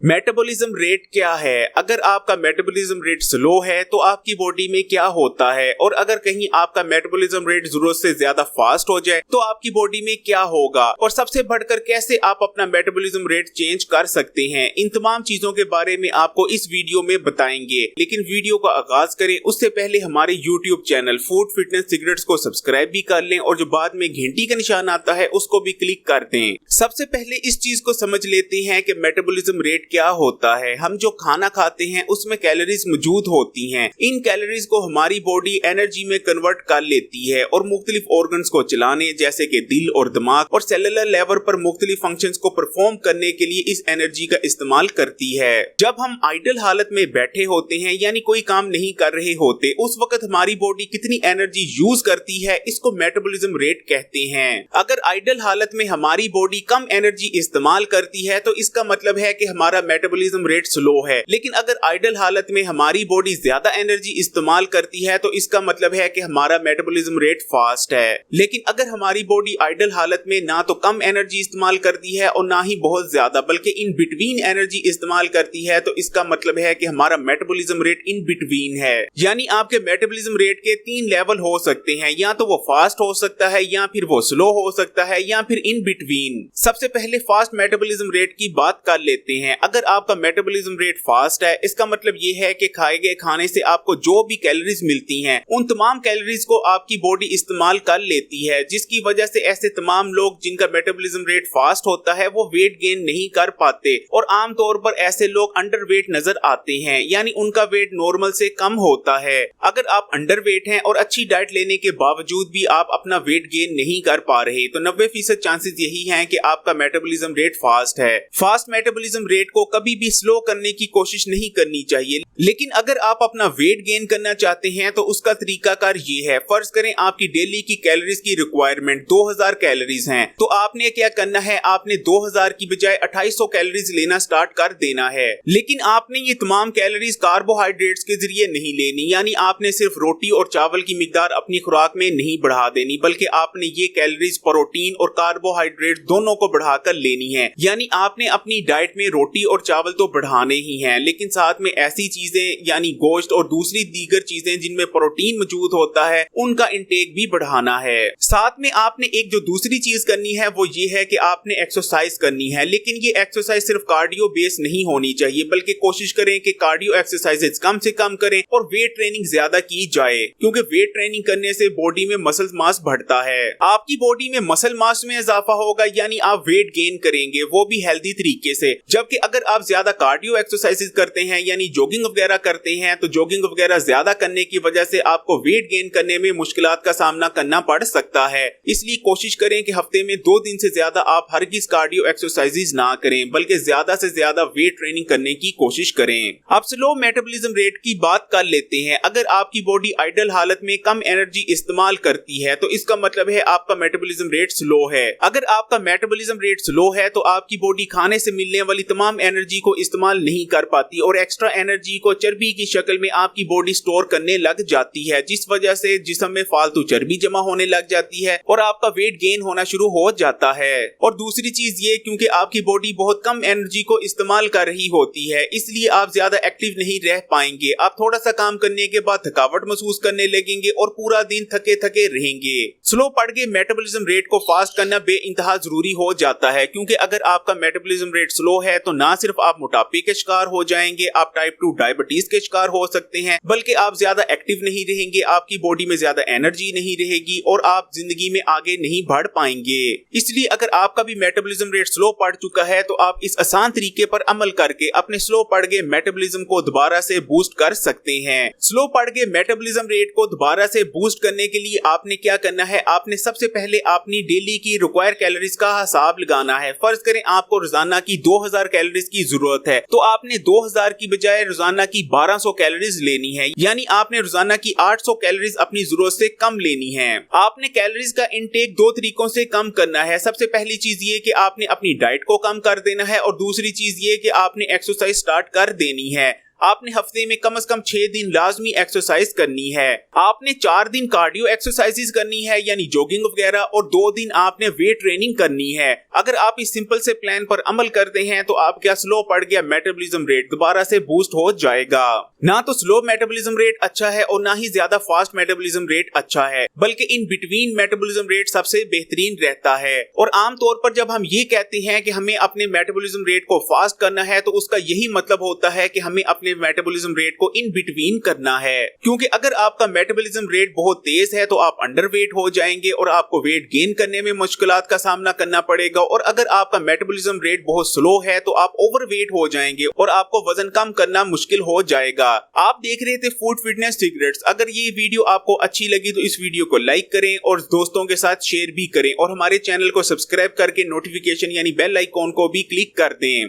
Metabolism rate क्या है? अगर आपका मेटाबॉलिज्म रेट स्लो है तो आपकी बॉडी में क्या होता है, और अगर कहीं आपका मेटाबॉलिज्म रेट जरूरत से ज्यादा फास्ट हो जाए तो आपकी बॉडी में क्या होगा, और सबसे बढ़कर कैसे आप अपना मेटाबॉलिज्म रेट चेंज कर सकते हैं। इन तमाम चीजों के बारे में आपको इस वीडियो में बताएंगे। लेकिन वीडियो का आगाज करें उससे पहले हमारे YouTube channel food fitness secrets को सब्सक्राइब भी कर लें और जो बाद में घंटी का निशान आता है उसको भी क्लिक कर दें। सबसे पहले इस चीज को समझ लेते हैं कि मेटाबॉलिज्म रेट क्या होता है। हम जो खाना खाते हैं उसमें कैलोरीज मौजूद होती हैं। इन कैलोरीज को हमारी बॉडी एनर्जी में कन्वर्ट कर लेती है और मुख्तलिफ ऑर्गन्स को चलाने जैसे कि दिल और दिमाग और सेलुलर लेवल पर मुख्तलिफ फंक्शंस को परफॉर्म करने के लिए इस एनर्जी का इस्तेमाल करती है। जब हम आइडल हालत में बैठे होते हैं यानी कोई काम नहीं कर रहे होते, उस वक्त हमारी बॉडी कितनी एनर्जी यूज करती है इसको मेटाबॉलिज्म रेट कहते हैं। अगर आइडल हालत में हमारी बॉडी कम एनर्जी इस्तेमाल करती है तो इसका मतलब है कि हमारा मेटाबॉलिज्म रेट स्लो है। लेकिन अगर आइडल हालत में हमारी बॉडी ज्यादा एनर्जी इस्तेमाल करती है तो इसका मतलब है कि हमारा मेटाबॉलिज्म रेट फास्ट है। लेकिन अगर हमारी बॉडी आइडल हालत में ना तो कम एनर्जी इस्तेमाल करती है और ना ही बहुत ज्यादा बल्कि इन बिटवीन एनर्जी इस्तेमाल करती है तो इसका मतलब है कि हमारा मेटाबॉलिज्म रेट इन बिटवीन है। यानी आपके मेटाबॉलिज्म रेट के 3 लेवल हो सकते हैं, या तो वो फास्ट हो सकता है, या फिर वो स्लो हो सकता है, या फिर इन बिटवीन। सबसे पहले फास्ट मेटाबॉलिज्म रेट की बात कर लेते हैं। अगर आपका मेटाबॉलिज्म रेट फास्ट है इसका मतलब ये है कि खाए गए खाने से आपको जो भी कैलोरीज मिलती हैं उन तमाम कैलोरीज को आपकी बॉडी इस्तेमाल कर लेती है, जिसकी वजह से ऐसे तमाम लोग जिनका मेटाबॉलिज्म रेट फास्ट होता है वो वेट गेन नहीं कर पाते और आमतौर पर ऐसे लोग अंडरवेट नजर आते हैं, यानी उनका वेट नॉर्मल से कम होता है। अगर आप अंडरवेट हैं और अच्छी डाइट लेने के बावजूद भी आप अपना वेट गेन नहीं कर पा रहे तो 90% चांसेस यही हैं कि आपका मेटाबॉलिज्म रेट फास्ट है। फास्ट मेटाबॉलिज्म रेट को कभी भी स्लो करने की कोशिश नहीं करनी चाहिए। लेकिन अगर आप अपना वेट गेन करना चाहते हैं तो उसका तरीकाकार ये है। फर्ज करें आपकी डेली की कैलोरीज की रिक्वायरमेंट 2000 कैलोरीज हैं, तो आपने क्या करना है, आपने 2000 की बजाय 2800 कैलोरीज लेना स्टार्ट कर देना है। लेकिन आपने ये तमाम कैलोरीज कार्बोहाइड्रेट्स के जरिए नहीं लेनी, यानी आपने सिर्फ रोटी और चावल की मिकदार अपनी खुराक में नहीं बढ़ा देनी, बल्कि आपने ये कैलोरीज प्रोटीन और कार्बोहाइड्रेट दोनों को बढ़ाकर लेनी है। यानी आपने अपनी डाइट में रोटी और चावल तो बढ़ाने ही हैं, लेकिन साथ में ऐसी चीजें यानी गोश्त और दूसरी दीगर चीजें जिनमें प्रोटीन मौजूद होता है उनका इंटेक भी बढ़ाना है। साथ में आपने एक जो दूसरी चीज करनी है वो ये है कि आपने एक्सरसाइज करनी है। लेकिन ये एक्सरसाइज सिर्फ कार्डियो बेस नहीं होनी चाहिए, बल्कि कोशिश करें कि कार्डियो एक्सरसाइजेज कम से कम करें और वेट ट्रेनिंग ज्यादा की जाए, क्योंकि वेट ट्रेनिंग करने से बॉडी में मसल मास बढ़ता है। आपकी बॉडी में मसल मास में इजाफा होगा, यानी आप वेट गेन करेंगे, वो भी हेल्दी तरीके से। जबकि अगर आप ज्यादा कार्डियो एक्सरसाइजेज करते हैं यानी जॉगिंग वगैरह करते हैं तो जॉगिंग वगैरह ज्यादा करने की वजह से आपको वेट गेन करने में मुश्किलात का सामना करना पड़ सकता है। इसलिए कोशिश करें कि हफ्ते में 2 दिन से ज्यादा आप हरगिज कार्डियो एक्सरसाइजेज ना करें, बल्कि ज्यादा से ज्यादा वेट ट्रेनिंग करने की कोशिश करें। अब स्लो मेटाबॉलिज्म रेट की बात कर लेते हैं। अगर आपकी बॉडी आइडल हालत में कम एनर्जी इस्तेमाल करती है तो इसका मतलब है आपका मेटाबॉलिज्म रेट स्लो है। अगर आपका मेटाबॉलिज्म रेट स्लो है तो आपकी बॉडी खाने से मिलने वाली तमाम एनर्जी को इस्तेमाल नहीं कर पाती और एक्स्ट्रा एनर्जी को चर्बी की शक्ल में आपकी बॉडी स्टोर करने लग जाती है, जिस वजह से जिस्म में फालतू चर्बी जमा होने लग जाती है और आपका वेट गेन होना शुरू हो जाता है। और दूसरी चीज ये, क्योंकि आपकी बॉडी बहुत कम एनर्जी को इस्तेमाल कर रही होती है इसलिए आप ज्यादा एक्टिव नहीं रह पाएंगे। आप थोड़ा सा काम करने के बाद थकावट महसूस करने लगेंगे और पूरा दिन थके थके रहेंगे। स्लो पड़ गए मेटाबॉलिज्म रेट को फास्ट करना बेइंतहा जरूरी हो जाता है, क्योंकि अगर आपका मेटाबॉलिज्म रेट स्लो है तो ना सिर्फ आप मोटापे के शिकार हो जाएंगे, आप टाइप 2 डायबिटीज के शिकार हो सकते हैं, बल्कि आप ज्यादा एक्टिव नहीं रहेंगे, आपकी बॉडी में ज्यादा एनर्जी नहीं रहेगी और आप जिंदगी में आगे नहीं बढ़ पाएंगे। इसलिए अगर आपका भी मेटाबॉलिज्म रेट स्लो पड़ चुका है तो आप इस आसान तरीके पर अमल करके अपने स्लो पड़ गए मेटाबॉलिज्म को दोबारा से बूस्ट कर सकते हैं। स्लो पड़ गए मेटाबॉलिज्म रेट को दोबारा से बूस्ट करने के लिए आपने क्या करना है, आपने सबसे पहले अपनी डेली की रिक्वायर कैलोरीज का हिसाब लगाना है। फर्ज करें आपको रोजाना की 2000 कैलोरीज की जरूरत है तो आपने 2000 की बजाय रोजाना की 1200 कैलोरीज लेनी है, यानी आपने रोजाना की 800 कैलोरीज अपनी जरूरत से कम लेनी है। आपने कैलोरीज का इंटेक 2 तरीकों से कम करना है। सबसे पहली चीज ये कि आपने अपनी डाइट को कम कर देना है और दूसरी चीज ये कि आपने एक्सरसाइज स्टार्ट कर देनी है। आपने हफ्ते में कम से कम 6 दिन लाजमी एक्सरसाइज करनी है। आपने 4 दिन कार्डियो एक्सरसाइजेज करनी है यानी जॉगिंग वगैरह, और 2 दिन आपने वेट ट्रेनिंग करनी है। अगर आप इस सिंपल से प्लान पर अमल करते हैं तो आपका स्लो पड़ गया मेटाबॉलिज्म रेट दोबारा से बूस्ट हो जाएगा। ना तो स्लो मेटाबॉलिज्म रेट अच्छा है और ना ही ज्यादा फास्ट मेटाबॉलिज्म रेट अच्छा है, बल्कि इन बिटवीन मेटाबॉलिज्म रेट सबसे बेहतरीन रहता है। और आमतौर पर जब हम ये कहते हैं कि हमें अपने मेटाबॉलिज्म रेट को फास्ट करना है तो उसका यही मतलब होता है कि हमें अपने मेटाबॉलिज्म रेट को इन बिटवीन करना है, क्योंकि अगर आपका मेटाबॉलिज्म रेट बहुत तेज है तो आप अंडरवेट हो जाएंगे और आपको वेट गेन करने में मुश्किलात का सामना करना पड़ेगा। और अगर आपका मेटाबॉलिज्म रेट बहुत स्लो है तो आप ओवरवेट हो जाएंगे और आपको वजन कम करना मुश्किल हो जाएगा। आप देख रहे थे फूड फिटनेस सीक्रेट्स। अगर ये वीडियो आपको अच्छी लगी तो इस वीडियो को लाइक करें और दोस्तों के साथ शेयर भी करें, और हमारे चैनल को सब्सक्राइब करके नोटिफिकेशन यानी बेल आइकॉन को भी क्लिक कर दें।